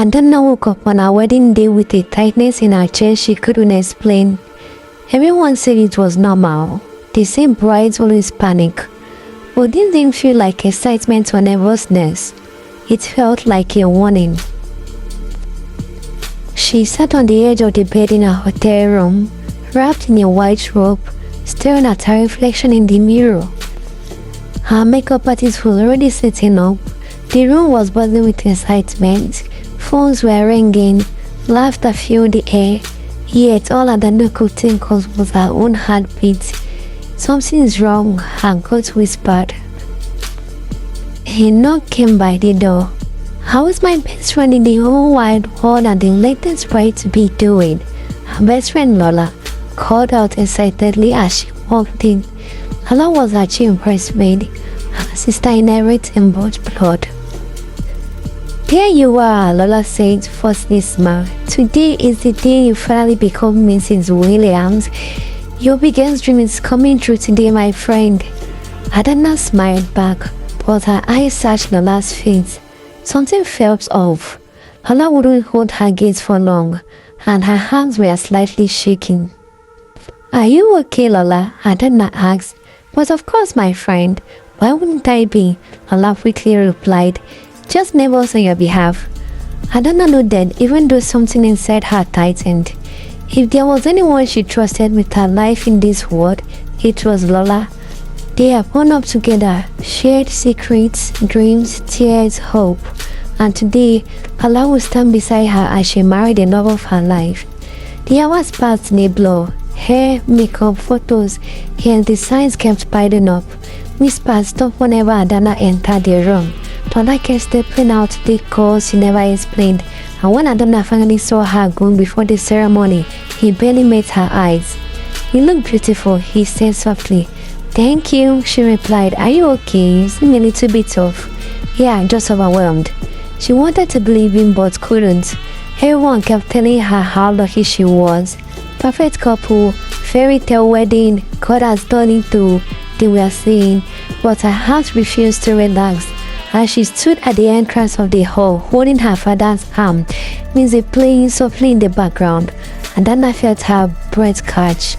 Adana woke up on her wedding day with a tightness in her chest she couldn't explain. Everyone said it was normal. They say brides always panic. But this didn't feel like excitement or nervousness. It felt like a warning. She sat on the edge of the bed in her hotel room, wrapped in a white robe, staring at her reflection in the mirror. Her makeup artist was already setting up. The room was buzzing with excitement. Phones were ringing, laughter filled the air. Yet all Adana could think of was her own heartbeat. Something's wrong, her gut whispered. A knock came by the door. How is my best friend in the whole wide world and the latest bride to be doing? Her best friend Lola called out excitedly as she walked in. Lola was her chief bridesmaid, her sister inherit in both blood. There you are, Lola said, forcing a smile. Today is the day you finally become Mrs. Williams. Your biggest dream is coming true today, my friend. Adana smiled back, but her eyes searched Lola's face. Something felt off. Lola wouldn't hold her gaze for long, and her hands were slightly shaking. Are you okay, Lola? Adana asked. But of course, my friend. Why wouldn't I be? Lola quickly replied. Just nervous on your behalf. Adana nodded, even though something inside her tightened. If there was anyone she trusted with her life in this world, it was Lola. They have grown up together, shared secrets, dreams, tears, hope. And today, Lola will stand beside her as she married the love of her life. The hours passed in a blur. Hair, makeup, photos, and the signs kept piling up. Whispers stopped whenever Adana entered the room. Lola kept stepping out to take calls she never explained, and when Adana finally saw her going before the ceremony, he barely met her eyes. You look beautiful, he said softly. Thank you, she replied. Are you okay? You seem a little bit off. Yeah, just overwhelmed. She wanted to believe him but couldn't. Everyone kept telling her how lucky she was. Perfect couple, fairy tale wedding, God has done it too, they were saying, but her heart refused to relax. As she stood at the entrance of the hall, holding her father's arm, music playing softly in the background, Adana felt her breath catch.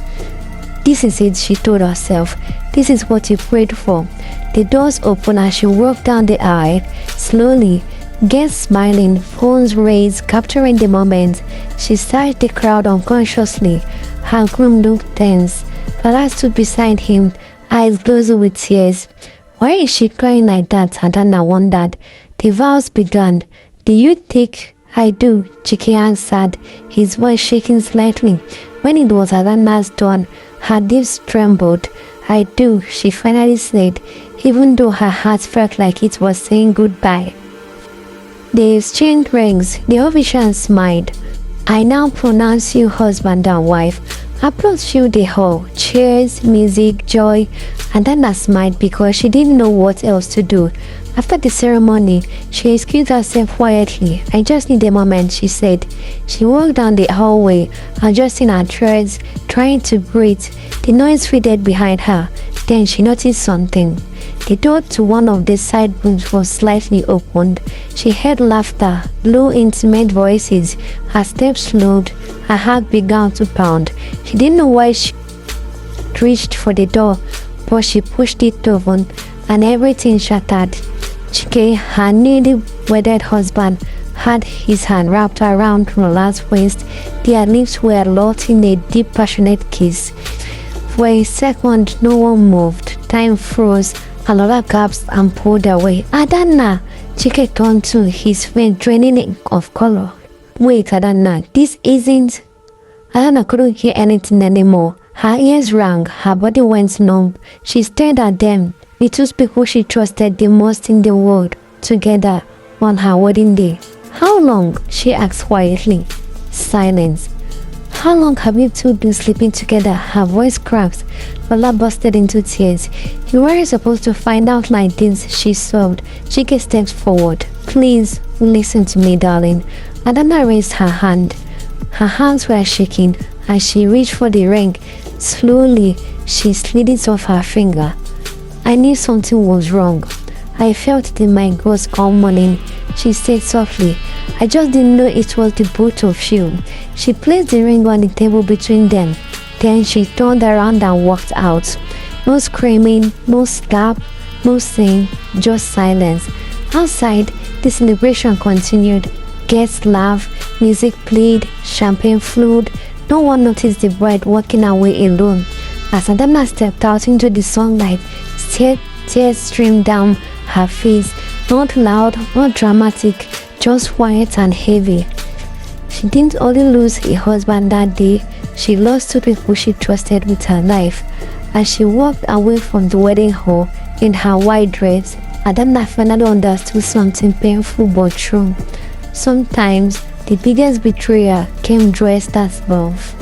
This is it, she told herself. This is what you prayed for. The doors opened as she walked down the aisle. Slowly, guests smiling, phones raised, capturing the moment. She searched the crowd unconsciously. Her groom looked tense. Lola stood beside him, eyes glowing with tears. Why is she crying like that? Adana wondered. The vows began. Do you think I do? Chike answered, his voice shaking slightly. When it was Adana's turn, her lips trembled. I do, she finally said, even though her heart felt like it was saying goodbye. They exchanged rings. The official smiled. I now pronounce you husband and wife. Applause filled the hall. Cheers, music, joy. Adana smiled because she didn't know what else to do. After the ceremony, she excused herself quietly. I just need a moment, she said. She walked down the hallway, adjusting her threads, trying to breathe. The noise faded behind her. Then she noticed something. The door to one of the side rooms was slightly opened. She heard laughter, low, intimate voices. Her steps slowed. Her heart began to pound. She didn't know why she reached for the door, but she pushed it open, and everything shattered. Chike, her newly wedded husband, had his hand wrapped around Lola's waist. Their lips were locked in a deep, passionate kiss. For a second, no one moved. Time froze. Lola gasped and pulled away. Adana! Chike turned to his face, draining of color. Wait, Adana, this isn't... Adana couldn't hear anything anymore. Her ears rang, her body went numb. She stared at them, the two people she trusted the most in the world, together on her wedding day. How long? She asked quietly. Silence. How long have you two been sleeping together? Her voice cracked. Lola busted into tears. You weren't supposed to find out like this, she sobbed. Chike stepped forward. Please, listen to me, darling. Adana raised her hand. Her hands were shaking as she reached for the ring. Slowly, she slid it off her finger. I knew something was wrong. I felt it in my guts come morning, she said softly. I just didn't know it was the both of you. She placed the ring on the table between them. Then she turned around and walked out. No screaming, no slap, no sing, just silence. Outside, the celebration continued. Guests laughed, music played, champagne flowed. No one noticed the bride walking away alone. As Adana stepped out into the sunlight, tears streamed down her face. Not loud, not dramatic, just quiet and heavy. She didn't only lose a husband that day, she lost two people she trusted with her life. As she walked away from the wedding hall in her white dress, Adana finally understood something painful but true. Sometimes the biggest betrayal came dressed as love.